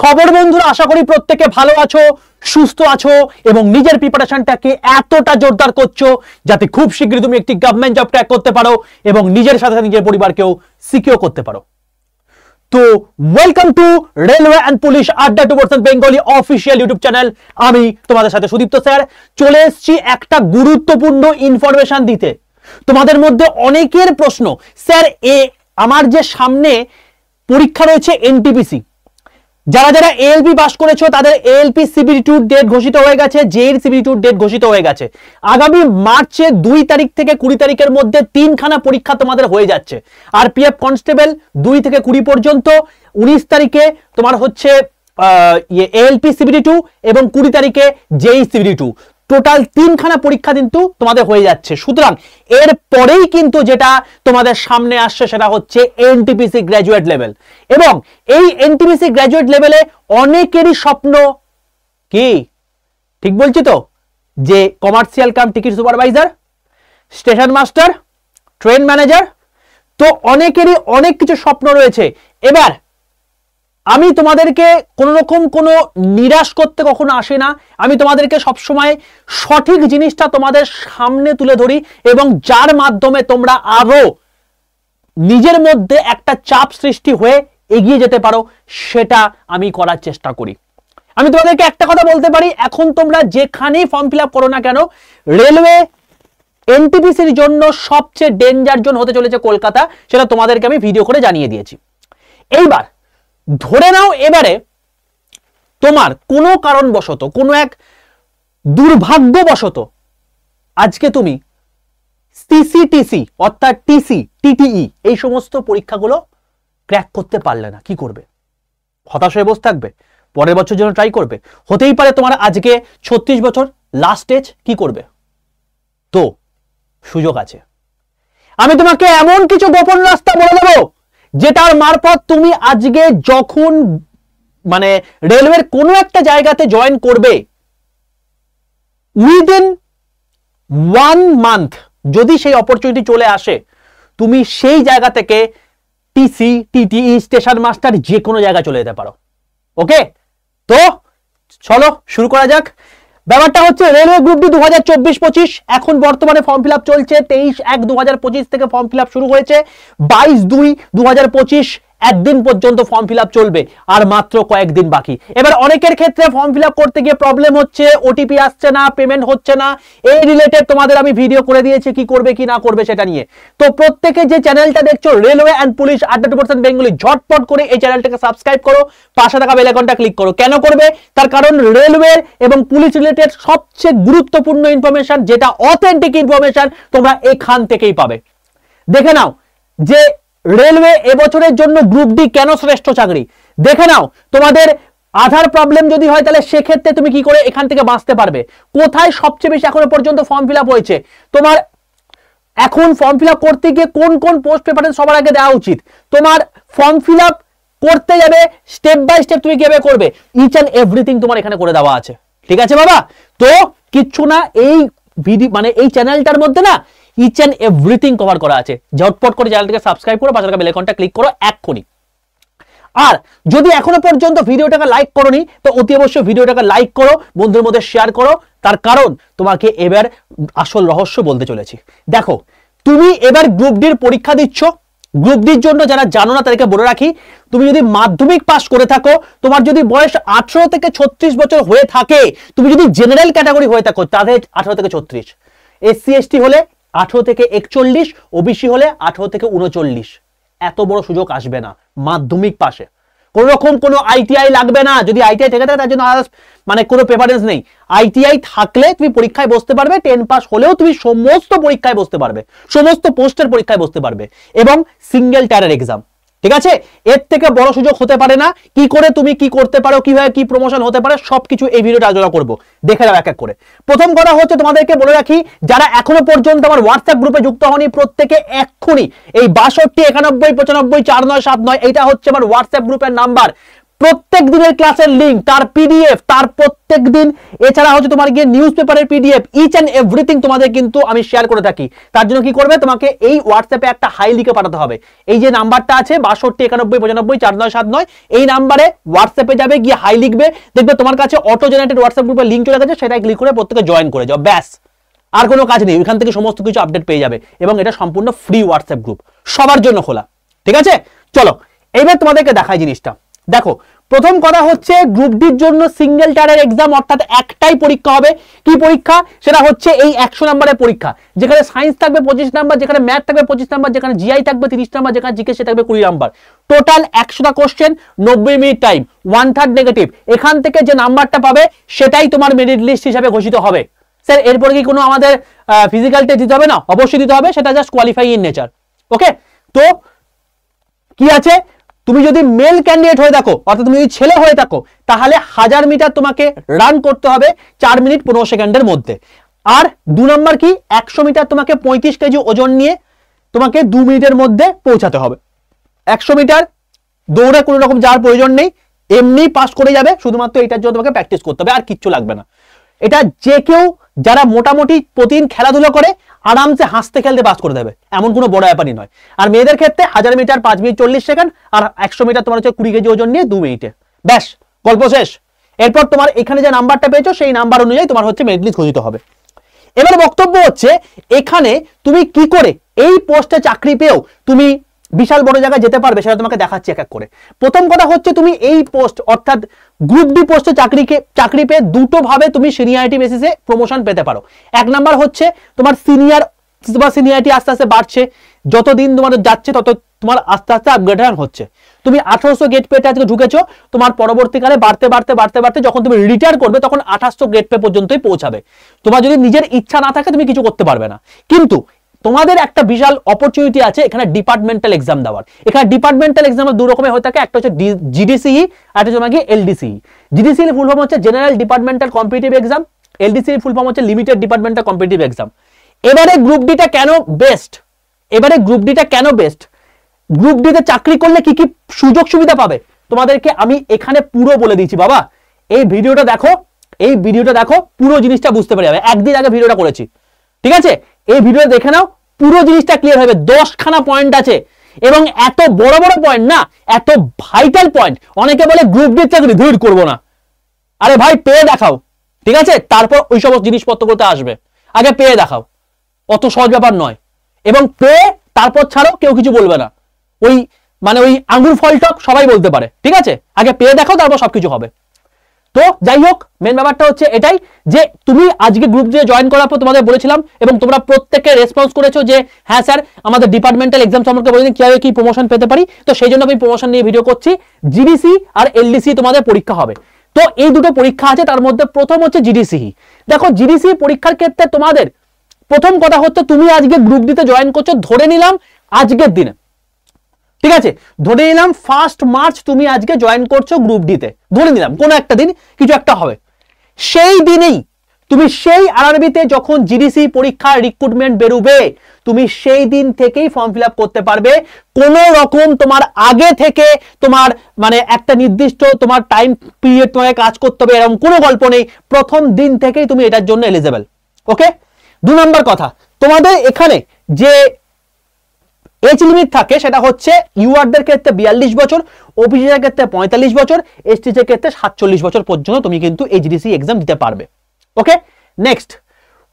খবর বন্ধুরা, আশা করি প্রত্যেকে ভালো আছো, সুস্থ আছো এবং নিজের প্রিপারেশনটাকে এতটা জোরদার করছো যাতে খুব শীঘ্রই তুমি একটি গভর্নমেন্ট জব ক্র্যাক করতে পারো এবং নিজের সাথে সাথে নিজের পরিবারকেও সিকিউর করতে পারো। তো welcome to railway and police আড্ডা 2% বেঙ্গলি অফিসিয়াল ইউটিউব চ্যানেল। আমি তোমাদের সাথে সুদীপ্ত স্যার চলে এসেছি একটা গুরুত্বপূর্ণ ইনফরমেশন দিতে। তোমাদের মধ্যে অনেকের প্রশ্ন, স্যার আমার যে সামনে পরীক্ষা রয়েছে এনটিপিসি, যারা যারা এএলপি পাস করেছো তাদের এএলপি সিবিটি2 ডেট ঘোষিত হয়ে গেছে, জেইর সিবিটি2 ডেট ঘোষিত হয়ে গেছে। আগামী মার্চের 2 তারিখ থেকে 20 তারিখের মধ্যে 3খানা পরীক্ষা তোমাদের হয়ে যাচ্ছে। আরপিএফ কনস্টেবল 2 থেকে 20 পর্যন্ত, 19 তারিখে তোমার হচ্ছে এএলপি সিবিটি2 এবং 20 তারিখে জেই সিবিটি2। টোটাল 3খানা পরীক্ষা কিন্তু তোমাদের হয়ে যাচ্ছে। সুতরাং এর পরেই কিন্তু যেটা তোমাদের সামনে আসছে সেটা হচ্ছে এনটিপিসি গ্র্যাজুয়েট লেভেল। এবং এই এনটিপিসি গ্র্যাজুয়েট লেভেলে অনেকেরই স্বপ্ন কি, ঠিক বলছি তো, যে commercial cum ticket supervisor, station master, train manager. তো অনেকেরই অনেক কিছু স্বপ্ন রয়েছে। এবার আমি তোমাদেরকে কোনো রকম কোনো নিরাশ করতে কখনো আসি না। আমি তোমাদেরকে সবসময় সঠিক জিনিসটা তোমাদের সামনে তুলে ধরি এবং যার মাধ্যমে তোমরা আরো নিজের মধ্যে একটা চাপ সৃষ্টি হয়ে এগিয়ে যেতে পারো, সেটা আমি করার চেষ্টা করি। আমি তোমাদেরকে একটা কথা বলতে পারি, এখন তোমরা যেখানেই ফর্ম ফিল আপ করো না কেন, রেলওয়ে এনটিপিসির জন্য সবচেয়ে ডেঞ্জার জোন হতে চলেছে কলকাতা, সেটা তোমাদেরকে আমি ভিডিও করে জানিয়ে দিয়েছি। এইবার ধরে নাও এবারে তোমার কোনো কারণবশত, কোনো এক দুর্ভাগ্যবশত আজকে তুমি সিসিটিসি অর্থাৎ টিসি, টিটিই এই সমস্ত পরীক্ষাগুলো ক্র্যাক করতে পারলে না, কি করবে? হতাশ হয়ে বসে থাকবে? পরের বছর জন্য ট্রাই করবে? হতেই পারে তোমার আজকে 36 বছর, লাস্ট স্টেজ, কি করবে? তো সুযোগ আছে। আমি তোমাকে এমন কিছু গোপন রাস্তা বলে দেবো যেটার মারফত তুমি আজকে যখন মানে রেলওয়ের কোনো একটা জায়গাতে জয়েন করবে, উইদিন 1 মান্থ যদি সেই অপরচুনিটি চলে আসে, তুমি সেই জায়গা থেকে টিসি, টিটিই, স্টেশন মাস্টার যে কোনো জায়গায় চলে যেতে পারো। ওকে, তো চলো শুরু করা যাক। ব্যাপারটা হচ্ছে রেলওয়ে গ্রুপ ডি 2024-25 এখন বর্তমানে ফর্ম ফিল আপ চলছে। 23/1/2025 থেকে ফর্ম ফিল আপ শুরু হয়েছে। 22/2/2025 একদিন পর্যন্ত ফর্ম ফিল আপ চলবে, আর মাত্র কয়েকদিন বাকি। এবার অনেকের ক্ষেত্রে ফর্ম ফিল আপ করতে গিয়ে প্রবলেম হচ্ছে, ওটিপি আসছে না, পেমেন্ট হচ্ছে না। এই রিলেটেড তোমাদের আমি ভিডিও করে দিয়েছি কি করবে কি না করবে সেটা নিয়ে। তো প্রত্যেকে যে চ্যানেলটা দেখছো রেলওয়ে অ্যান্ড পুলিশ আড্ডা 2% বেঙ্গলি, ঝটপট করে এই চ্যানেলটাকে সাবস্ক্রাইব করো, পাশে থাকা বেল আইকনটা ক্লিক করো। কেন করবে? তার কারণ রেলওয়ে এবং পুলিশ রিলেটেড সবচেয়ে গুরুত্বপূর্ণ ইনফরমেশন, যেটা অথেন্টিক ইনফরমেশন, তোমরা এখান থেকেই পাবে। দেখে নাও যে রেলওয়ে এবছরের জন্য গ্রুপ ডি কেন শ্রেষ্ঠ চাকরি। দেখে নাও তোমাদের আধার প্রবলেম যদি হয় তাহলে সেক্ষেত্রে তুমি কি করে এখান থেকে বাঁচতে পারবে। কোথায় সবচেয়ে বেশি এখনো পর্যন্ত ফর্ম ফিল আপ হয়েছে, তোমার এখন ফর্ম ফিল আপ করতে গিয়ে কোন কোন পোস্ট প্রেফারেন্স সবার আগে দেওয়া উচিত, তোমার ফর্ম ফিল আপ করতে যাবে স্টেপ বাই স্টেপ তুমি কিভাবে করবে, ইচ অ্যান্ড এভরিথিং তোমার এখানে করে দেওয়া আছে। ঠিক আছে বাবা? তো কিচ্ছু না, এই ভিডিও মানে এই চ্যানেলটার মধ্যে না ইচ অ্যান্ড এভরিথিং কভার করা আছে। ঝটপট করে চ্যানেলটাকে সাবস্ক্রাইব করো, পাশে থাকা বেল আইকনটা ক্লিক করো এক্ষুনি। আর যদি এখনো পর্যন্ত ভিডিওটাকে লাইক করোনি তো অতি অবশ্যই ভিডিওটাকে লাইক করো, বন্ধুদের মধ্যে শেয়ার করো। তার কারণ তোমাকে এবার আসল রহস্য বলতে চলেছি। দেখো, তুমি এবার গ্রুপ ডির পরীক্ষা দিচ্ছ। গ্রুপ ডির জন্য যারা জানো না তাদেরকে বলে রাখি, তুমি যদি মাধ্যমিক পাস করে থাকো, তোমার যদি বয়স 18 থেকে 36 বছর হয়ে থাকে, তুমি যদি জেনারেল ক্যাটাগরি হয়ে থাকো তাহলে 18 থেকে 36, এসসি এসটি হলে 18 থেকে 41, ওবিসি হলে 18 থেকে 39। এত বড় সুযোগ আসবে না মাধ্যমিক পাশে। কোন রকম কোনো আইটিআই লাগবে না। যদি আইটিআই থেকে থাকে তার জন্য মানে কোনো প্রেফারেন্স নেই। আইটিআই থাকলে তুমি পরীক্ষায় বসতে পারবে, 10 পাস হলেও তুমি সমস্ত পরীক্ষায় বসতে পারবে, সমস্ত পোস্টের পরীক্ষায় বসতে পারবে এবং সিঙ্গেল টায়ারের এক্সাম। ঠিক আছে? এর থেকে বড় সুযোগ হতে পারে না। কি করে তুমি কি করতে পারো, কিভাবে কি প্রমোশন হতে পারে, সবকিছু এই ভিডিওতে আলোচনা করব। দেখে যাও এক এক করে। প্রথম কথা হচ্ছে তোমাদেরকে বলে রাখি, যারা এখনো পর্যন্ত আমার হোয়াটসঅ্যাপ গ্রুপে যুক্ত হয়নি প্রত্যেকে এক্ষুনি এই 62 91 95 49 79 এইটা হচ্ছে আমার হোয়াটসঅ্যাপ গ্রুপের নাম্বার। প্রত্যেক দিনের ক্লাসের লিঙ্ক, তার পিডিএফ, তার প্রত্যেক দিন, এছাড়া হচ্ছে তোমার গিয়ে নিউজ পেপারের পিডিএফ, ইচ এন্ড এভরিথিং তোমাদের কিন্তু আমি শেয়ার করে থাকি। তার জন্য কি করবে, তোমাকে এই হোয়াটসঅ্যাপে একটা হাই লিখে পাঠাতে হবে। এই যে নাম্বারটা আছে 62 91 95 4979, এই নাম্বারে হোয়াটসঅ্যাপে যাবে, গিয়ে হাই লিখবে, দেখবে তোমার কাছে অটো জেনারেটেড হোয়াটসঅ্যাপ গ্রুপের লিঙ্ক চলে গেছে, সেটাই ক্লিক করে প্রত্যেকে জয়েন করে যাও, ব্যাস। আর কোনো কাজ নেই, এখান থেকে সমস্ত কিছু আপডেট পেয়ে যাবে, এবং এটা সম্পূর্ণ ফ্রি হোয়াটসঅ্যাপ গ্রুপ, সবার জন্য খোলা। ঠিক আছে, চলো এইবার তোমাদেরকে দেখাই জিনিসটা। দেখো, প্রথম কথা হচ্ছে গ্রুপ ডির জন্য সিঙ্গেল টায়ারের এক্সাম, অর্থাৎ একটাই পরীক্ষা হবে। কি পরীক্ষা? সেটা হচ্ছে এই 100 নম্বরের পরীক্ষা, যেখানে সায়েন্স থাকবে 25 নাম্বার, যেখানে ম্যাথ থাকবে 25 নাম্বার, যেখানে জিআই থাকবে 30 নাম্বার, যেখানে জিকে থাকবে 20 নাম্বার। টোটাল 100টা কোশ্চেন, 90 মিনিট টাইম, 1/3 নেগেটিভ। এখান থেকে যে নাম্বারটা পাবে সেটাই তোমার মেরিট লিস্ট হিসাবে ঘোষিত হবে। স্যার এরপরে কি কোনো আমাদের ফিজিক্যাল টেস্ট দিতে হবে? না, অবশ্যই দিতে হবে, সেটা জাস্ট কোয়ালিফাই ইন নেচার। ওকে, তো কি আছে, তুমি যদি মেল ক্যান্ডিডেট হয়ে থাকো, অর্থাৎ তুমি যদি ছেলে হয়ে থাকো, তাহলে 1000 মিটার তোমাকে রান করতে হবে 4 মিনিট 15 সেকেন্ডের মধ্যে। আর 2 নম্বর কি, 100 মিটার তোমাকে 35 কেজি ওজন নিয়ে তোমাকে 2 মিনিটের মধ্যে পৌঁছাতে হবে। 100 মিটার দৌড়ে কোনো রকম যাওয়ার প্রয়োজন নেই, এমনি পাস করে যাবে, শুধুমাত্র এটার জন্য তোমাকে প্র্যাকটিস করতে হবে, আর কিচ্ছু লাগবে না। এটা যে কেউ যারা মোটামুটি প্রতিদিন খেলাধুলা করে আরামসে হাসতে খেলতে পাস করে দেবে, এমন কোনো বড় ব্যাপারই নয়। আর মেয়েদের ক্ষেত্রে 1000 মিটার 5 মিনিট 40 সেকেন্ড, আর 100 মিটার তোমার হচ্ছে 20 কেজি ওজন নিয়ে 2 মিনিটে, ব্যাস, গল্প শেষ। এরপর তোমার এখানে যে নাম্বারটা পেয়েছো সেই নাম্বার অনুযায়ী তোমার হচ্ছে মেরিট লিস্ট ঘোষিত হবে। এবার বক্তব্য হচ্ছে এখানে তুমি কি করে এই পোস্টে চাকরি পেয়েও তুমি বিশাল বড় জায়গায় যেতে পারবে, সেটা তোমাকে দেখাচ্ছি এক এক করে। প্রথম কথা হচ্ছে তুমি এই পোস্ট অর্থাৎ গ্রুপ ডি পোস্টে চাকরি পেয়ে দুটো ভাবে তুমি সিনিয়রিটি বেসিসে প্রমোশন পেতে পারো। এক নাম্বার হচ্ছে তোমার সিনিয়রিটি আস্তে আস্তে বাড়ছে, যতদিন তোমার যাচ্ছে তত তোমার আস্তে আস্তে আপগ্রেডেশন হচ্ছে। তুমি 1800 গেট পেতে আজকে ঢুকেছো, তোমার পরবর্তীকালে বাড়তে বাড়তে বাড়তে বাড়তে যখন তুমি রিটায়ার করবে তখন 2800 গেট পে পর্যন্তই পৌঁছাবে। তোমার যদি নিজের ইচ্ছা না থাকে তুমি কিছু করতে পারবে না। কিন্তু তোমাদের একটা বিশাল অপরচুনিটি আছে এখানে ডিপার্টমেন্টাল এক্সাম দেওয়ার। এখানে ডিপার্টমেন্টাল এক্সাম দু রকমের হয়ে থাকে, একটা হচ্ছে জিডিসিই আর একটা হচ্ছে এলডিসিই। জিডিসি এর ফুল ফর্ম হচ্ছে general departmental competitive exam, LDC এর ফুল ফর্ম হচ্ছে লিমিটেড ডিপার্টমেন্টাল কম্পিটিটিভ এক্সাম। এবারে গ্রুপ ডিটা কেন বেস্ট? গ্রুপ ডি তে চাকরি করলে কি কি সুযোগ সুবিধা পাবে তোমাদেরকে আমি এখানে পুরো বলে দিচ্ছি। বাবা এই ভিডিওটা দেখো, পুরো জিনিসটা বুঝতে পেরে যাবে। একদিন আগে ভিডিওটা করেছি, ঠিক আছে? এই ভিডিও দেখে নাও, পুরো জিনিসটা ক্লিয়ার হবে। 10খানা পয়েন্ট আছে, এবং এত বড় বড় পয়েন্ট না, এত ভাইটাল পয়েন্ট। অনেকে বলে গ্রুপ ডি চাকরি ধৈর্য করবো না, আরে ভাই পেয়ে দেখাও, ঠিক আছে? তারপর ওই সমস্ত জিনিসপত্র করতে আসবে, আগে পেয়ে দেখাও, অত সহজ ব্যাপার নয়। এবং পেয়ে তারপর ছাড়ো, কেউ কিছু বলবে না। ওই আঙ্গুর ফল টক সবাই বলতে পারে, ঠিক আছে? আগে পেয়ে দেখাও, তারপর সবকিছু হবে। তো যাই হোক, মেন ব্যাপারটা হচ্ছে এটাই যে তুমি আজকে গ্রুপ দিয়ে জয়েন করার পর তোমাদের বলেছিলাম, এবং তোমরা প্রত্যেকে রেসপন্স করেছো যে হ্যাঁ স্যার আমাদের ডিপার্টমেন্টাল এক্সাম সম্পর্কে বলে দিন, কিভাবে কি প্রমোশন পেতে পারি। তো সেই জন্য আমি প্রমোশন নিয়ে ভিডিও করছি। জিডিসি আর এলডিসি তোমাদের পরীক্ষা হবে। তো এই দুটো পরীক্ষা আছে, তার মধ্যে প্রথম হচ্ছে জিডিসি। দেখো জিডিসি পরীক্ষার ক্ষেত্রে তোমাদের প্রথম কথা হচ্ছে তুমি আজকে গ্রুপ দিতে জয়েন করছো, ধরে নিলাম আজকের দিনে, ঠিক আছে? ধরে নিলাম 1 মার্চ তুমি আজকে জয়েন করছো গ্রুপ ডিতে, ধরে নিলাম কোনো একটা দিন কিছু একটা হবে। সেই দিনেই তুমি সেই আরআরবিতে যখন জিডিসি পরীক্ষার রিক্রুটমেন্ট বেরোবে, তুমি সেই দিন থেকেই ফর্ম ফিল আপ করতে পারবে। কোনো রকম তোমার আগে থেকে তোমার একটা নির্দিষ্ট তোমার টাইম পিরিয়ড তোমাকে কাজ করতে হবে এরকম কোনো গল্প নেই। প্রথম দিন থেকেই তুমি এটার জন্য এলিজেবল। ওকে, 2 নম্বর কথা, তোমাদের এখানে যে এজ লিমিট থাকে সেটা হচ্ছে ইউআরদের ক্ষেত্রে 42 বছর, ওবিসিদের ক্ষেত্রে 45 বছর, এসটিদের ক্ষেত্রে 47 বছর পর্যন্ত তুমি কিন্তু এই জিডিসি এক্সাম দিতে পারবে। ওকে, নেক্সট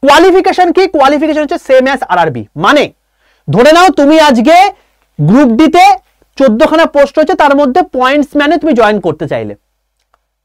কোয়ালিফিকেশন কি? কোয়ালিফিকেশন হচ্ছে সেম অ্যাজ আরআরবি। মানে ধরে নাও তুমি আজকে গ্রুপ ডিতে 14খানা পোস্ট হচ্ছে, তার মধ্যে পয়েন্টস ম্যানে তুমি জয়েন করতে চাইলে,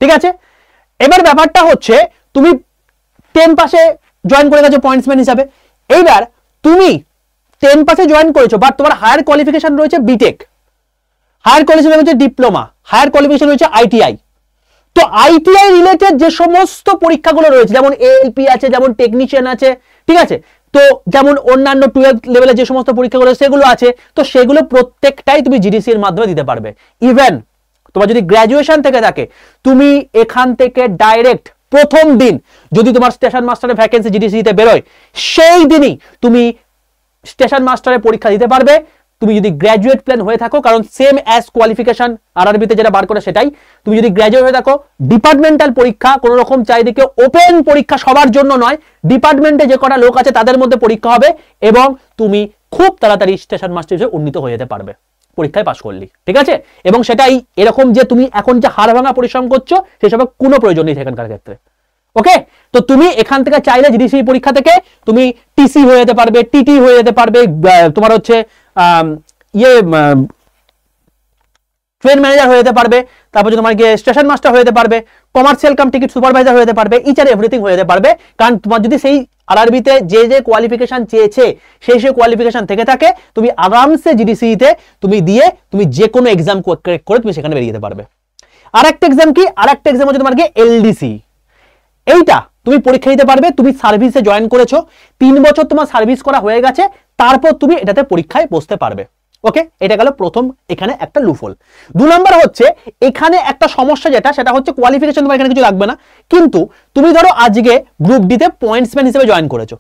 ঠিক আছে? এবার ব্যাপারটা হচ্ছে তুমি 10 পাসে জয়েন করে গেছো পয়েন্টস ম্যান হিসাবে। এইবার তুমি 10 পাসে জয়েন করেছো, বাট তোমার হায়ার কোয়ালিফিকেশন রয়েছে বিটেক, হায়ার কোয়ালিফিকেশন হচ্ছে ডিপ্লোমা, হায়ার কোয়ালিফিকেশন রয়েছে আইটিআই। তো আইটিআই রিলেটেড যে সমস্ত পরীক্ষাগুলো রয়েছে, যেমন এএলপি আছে, যেমন টেকনিশিয়ান আছে, ঠিক আছে? তো যেমন অন্যান্য 12th লেভেলে যে সমস্ত পরীক্ষাগুলো সেগুলো আছে, তো সেগুলো প্রত্যেকটাই তুমি জিডিসি এর মাধ্যমে দিতে পারবে। ইভেন তোমার যদি গ্র্যাজুয়েশন থেকে থাকে, তুমি এখান থেকে ডাইরেক্ট প্রথম দিন যদি তোমার স্টেশন মাস্টারের ভ্যাকেন্সি জিডিসি তে বেরোয়, সেই দিনই তুমি স্টেশন মাস্টারের পরীক্ষা দিতে পারবে। তুমি যদি গ্র্যাজুয়েট প্ল্যান হয়ে থাকো, কারণ সেম অ্যাজ কোয়ালিফিকেশন আরআরবিতে যেটা বার করে সেটাই, তুমি যদি গ্র্যাজুয়েট হয়ে থাকো, ডিপার্টমেন্টাল পরীক্ষা কোনো রকম চারিদিকে ওপেন পরীক্ষা সবার জন্য নয়, ডিপার্টমেন্টে যে কটা লোক আছে তাদের মধ্যে পরীক্ষা হবে এবং তুমি খুব তাড়াতাড়ি স্টেশন মাস্টার হিসেবে উন্নীত হয়ে যেতে পারবে পরীক্ষায় পাশ করলি, ঠিক আছে? এবং সেটাই এরকম যে তুমি এখন যে হাড় ভাঙা পরিশ্রম করছো সেসবের কোনো প্রয়োজন নেই সেখানকার ক্ষেত্রে। ওকে, তো তুমি এখান থেকে চাইলে জিডিসি পরীক্ষা থেকে তুমি টিসি হয়ে যেতে পারবে, টিটি হয়ে যেতে পারবে, তোমার হচ্ছে ট্রেন ম্যানেজার হয়ে যেতে পারবে, তারপর তোমার গিয়ে স্টেশন মাস্টার হয়ে যেতে পারবে, কমার্শিয়াল কাম টিকিট সুপারভাইজার হয়ে যেতে পারবে, ইচ আর এভরিথিং হয়ে যেতে পারবে। কারণ তোমার যদি সেই আরআরবিতে যে কোয়ালিফিকেশন চেয়েছে সেই কোয়ালিফিকেশন থেকে থাকে, তুমি আরামসে জিডিসিতে তুমি দিয়ে তুমি যে কোনো এক্সাম ক্র্যাক করে তুমি সেখানে বেরিয়ে যেতে পারবে। আর একটা এক্সাম কি, আর একটা এক্সাম হচ্ছে তোমার গিয়ে এলডিসি। এইটা তুমি পরীক্ষা দিতে পারবে, তুমি সার্ভিসে জয়েন করেছো, 3 বছর তোমার সার্ভিস করা হয়ে গেছে, তারপর তুমি এটাতে পরীক্ষায় বসতে পারবে। ওকে, এটা গেল প্রথম এখানে একটা লুফল। 2 নম্বর হচ্ছে এখানে একটা সমস্যা যেটা, সেটা হচ্ছে কোয়ালিফিকেশন তোমার এখানে কিছু লাগবে না, কিন্তু তুমি ধরো আজকে গ্রুপ ডিতে পয়েন্টসম্যান হিসেবে জয়েন করেছো,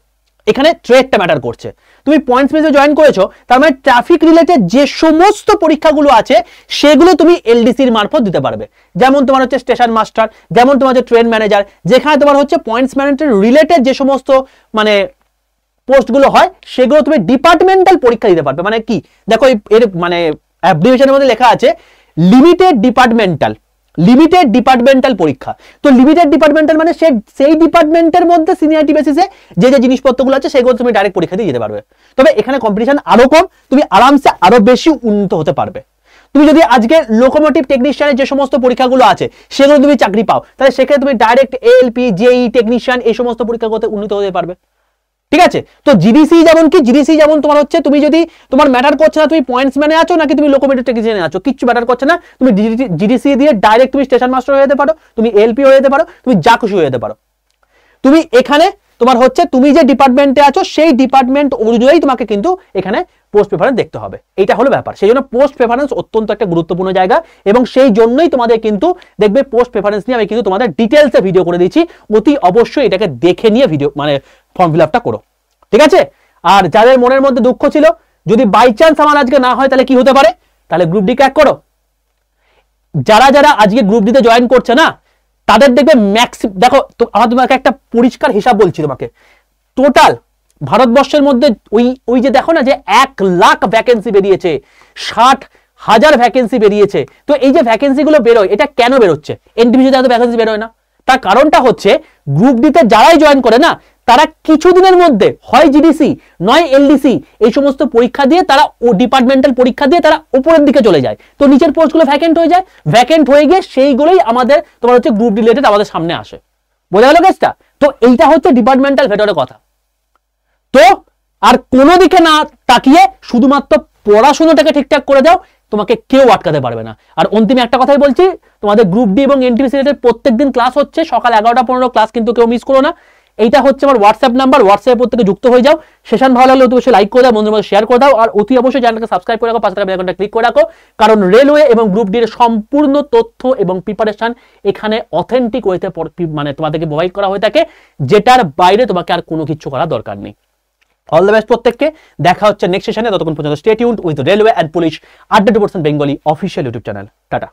এখানে ট্রেডটা ম্যাটার করছে। তুমি পয়েন্টসম্যান হিসেবে জয়েন করেছো, তার মানে ট্রাফিক রিলেটেড যে সমস্ত পরীক্ষাগুলো আছে সেগুলো তুমি এলডিসির মারফত দিতে পারবে। যেমন তোমার হচ্ছে স্টেশন মাস্টার, যেমন তোমার হচ্ছে ট্রেন ম্যানেজার, যেখানে তোমার হচ্ছে পয়েন্টসম্যান রিলেটেড যে সমস্ত মানে পোস্টগুলো হয় সেগুলো তুমি ডিপার্টমেন্টাল পরীক্ষা দিতে পারবে। মানে কি দেখো এর মানে অ্যাব্রিভিয়েশনের মধ্যে লেখা আছে লিমিটেড ডিপার্টমেন্টাল পরীক্ষা। তো লিমিটেড ডিপার্টমেন্টাল মানে সেই ডিপার্টমেন্টের মধ্যে সিনিয়রিটি বেসিসে যে জিনিসপত্রগুলো আছে সেগুলো তুমি ডাইরেক্ট পরীক্ষা দিয়ে দিতে পারবে। তবে এখানে কম্পিটিশন আরো কম, তুমি আরামসে আরো বেশি উন্নত হতে পারবে। তুমি যদি আজকে লোকোমোটিভ টেকনিশিয়ানের যে সমস্ত পরীক্ষাগুলো আছে সেগুলো তুমি চাকরি পাও, তাহলে সেখানে তুমি ডাইরেক্ট এএলপি, জেই টেকনিশিয়ান এই সমস্ত পরীক্ষাগুলোতে উন্নীত হতে পারবে, ঠিক আছে? তো জিডিসি যেমন কি, জিডিসি যেমন তোমার হচ্ছে তুমি যদি তোমার ম্যাটার করছে না তুমি পয়েন্টসম্যানে আছো নাকি তুমি লোকোমোটিভ টেকনিশিয়ানে আছো, কিচ্ছু ম্যাটার করছে না, তুমি জিডিসি দিয়ে ডাইরেক্ট তুমি স্টেশন মাস্টার হয়ে যেতে পারো, তুমি এলপি হয়ে যেতে পারো, তুমি যা খুশি হয়ে যেতে পারো। তুমি এখানে তোমার হচ্ছে তুমি যে ডিপার্টমেন্টে আছো সেই ডিপার্টমেন্ট অনুযায়ী তোমাকে কিন্তু এখানে পোস্ট প্রেফারেন্স দেখতে হবে, এইটা হলো ব্যাপার। সেই জন্য পোস্ট প্রেফারেন্স অত্যন্ত একটা গুরুত্বপূর্ণ জায়গা এবং সেই জন্যই তোমাদের কিন্তু দেখবে পোস্ট প্রেফারেন্স নিয়ে আমি কিন্তু তোমাদের ডিটেলসে ভিডিও করে দিয়েছি, অতি অবশ্যই এটাকে দেখে নিয়ে ভিডিও মানে ফর্ম ফিল আপটা করো, ঠিক আছে? আর যাদের মনের মধ্যে দুঃখ ছিল যদি বাই চান্স আমার আজকে না হয় তাহলে কি হতে পারে, তাহলে গ্রুপ ডি ক্র্যাক করো। যারা আজকে গ্রুপ ডিতে জয়েন করছে না তাদের দেখবে দেখো আমার তোমাকে একটা পরিষ্কার হিসাব বলছি তোমাকে, টোটাল ভারতবর্ষের মধ্যে ওই যে দেখো না যে 1 লাখ ভ্যাকেন্সি বেরিয়েছে, 60,000 ভ্যাকেন্সি বেরিয়েছে। তো এই যে ভ্যাকেন্সি গুলো বেরোয় এটা কেন বেরোচ্ছে? এনটিপিসিতে এত ভ্যাকেন্সি বেরোয় না, তার কারণটা হচ্ছে গ্রুপ ডিতে যারাই জয়েন করে না তারা কিছুদিনের মধ্যে হয় জিডিসি নয় এলডিসি এই সমস্ত পরীক্ষা দিয়ে তারা ডিপার্টমেন্টাল পরীক্ষা দিয়ে তারা উপরের দিকে চলে যায়, তো নিচের পোস্টগুলো ভ্যাকেন্ট হয়ে যায়, ভ্যাকেন্ট হয়ে গিয়ে সেইগুলোই আমাদের তোমার হচ্ছে গ্রুপ রিলেটেড আমাদের সামনে আসে। বোঝা গেল কেসটা? তো এইটা হচ্ছে ডিপার্টমেন্টাল ভেতরের কথা। তো আর কোনো দিকে না তাকিয়ে শুধুমাত্র পড়াশোনাটাকে ঠিকঠাক করে দাও, তোমাকে কেউ আটকাতে পারবে না। আর অন্তিমে একটা কথাই বলছি, তোমাদের গ্রুপ ডি এবং এনটিপিসি রিলেটেড প্রত্যেকদিন ক্লাস হচ্ছে সকাল 11টা 15 ক্লাস, কিন্তু কেউ মিস করো না। এইটা হচ্ছে আমার হোয়াটসঅ্যাপ নাম্বার, হোয়াটসঅ্যাপে প্রত্যেকে যুক্ত হয়ে যাও। সেশন ভালো লাগলে অবশ্যই লাইক করে দাও, বন্ধুদের মধ্যে শেয়ার করে দাও, আর অতি অবশ্যই চ্যানেলকে সাবস্ক্রাইব করে রাখো, পাশে থাকা বেল আইকনটা ক্লিক করে রাখো, কারণ রেলওয়ে এবং গ্রুপ ডি এর সম্পূর্ণ তথ্য এবং প্রিপারেশন এখানে অথেন্টিক ওয়েতে মানে তোমাদেরকে প্রোভাইড করা হয়ে থাকে, যেটার বাইরে তোমাকে আর কোনো কিছু করার দরকার নেই। অল দ্য বেস্ট প্রত্যেককে, দেখা হচ্ছে নেক্সট সেশনে, ততক্ষণ পর্যন্ত stay tuned with railway and police @2% Bengali official YouTube channel. Tata.